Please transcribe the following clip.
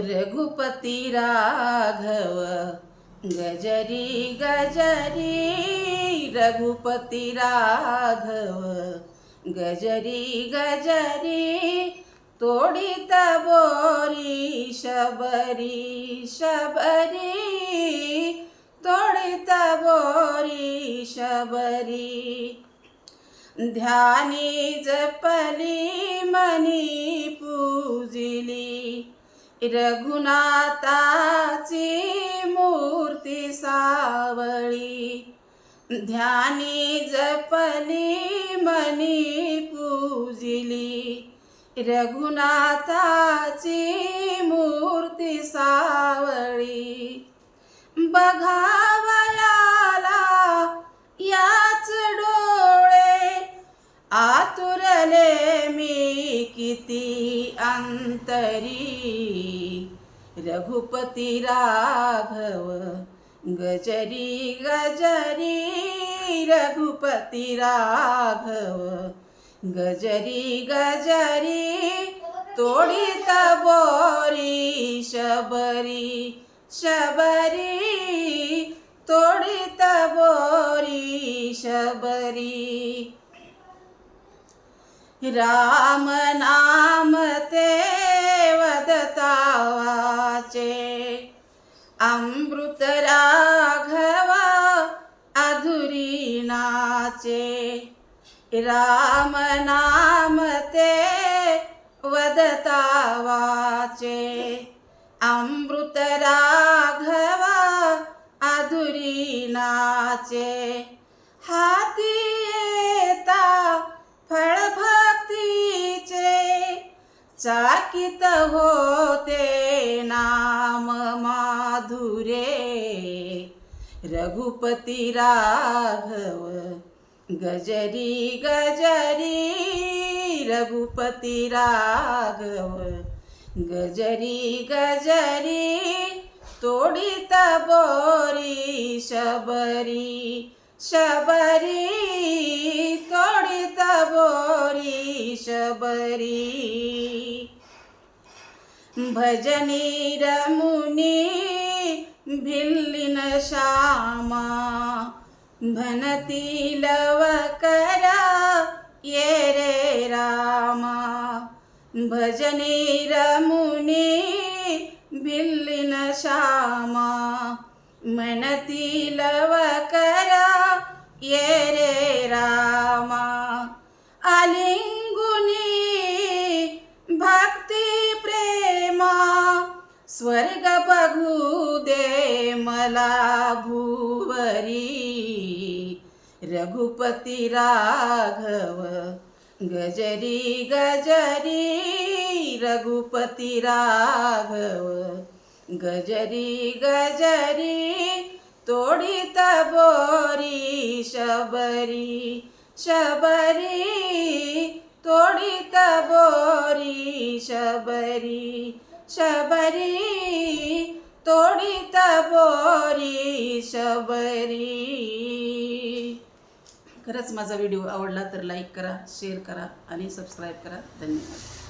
रघुपति राघव गजरी गजरी, रघुपति राघव गजरी गजरी, तोडित बोरी शबरी शबरी, तोडित बोरी शबरी। ध्यानी जपली मनी पूजिली, रघुनाथाची मूर्ती सावळी। ध्यानी जपली मनी पूजिली, रघुनाथाची मूर्ती सावळी। बघावयाला याच डोळे, आतुरले मी किती अंतरी। रघुपति राघव गजरी गजरी, रघुपति राघव गजरी गजरी, तोडित बोरी शबरी शबरी, तोडित बोरी शबरी। राम नाम ते वदता वाचे, अमृत राघवा अधुरी नाचे। राम नाम ते वदता वाचे, अमृत राघवा अधुरी नाचे। हाती येता फळ भक्तीचे, चाकित होते नाम माधुरे। रघुपति राघव गजरी गजरी, रघुपति राघव गजरी गजरी, तोडित बोरी शबरी शबरी, तोडित बोरी शबरी। भजनी रमुनी भिल्लिन श्यामा, भन्ती लव करा ये रे रामा। भजनी रमुनी भिल्लिन श्यामा, म्हणती लव करा ये रे रामा। आलिंगुनी भक्ती प्रेमा, स्वर्ग बघू दे मला भुवरी। रघुपति राघव गजरी गजरी, रघुपति राघव गजरी गजरी, तोडित बोरी शबरी शबरी, तोडित बोरी शबरी शबरी, तोडित बोरी शबरी। खरंच माझा व्हिडिओ आवडला तर लाईक करा, शेअर करा आणि सबस्क्राईब करा. धन्यवाद.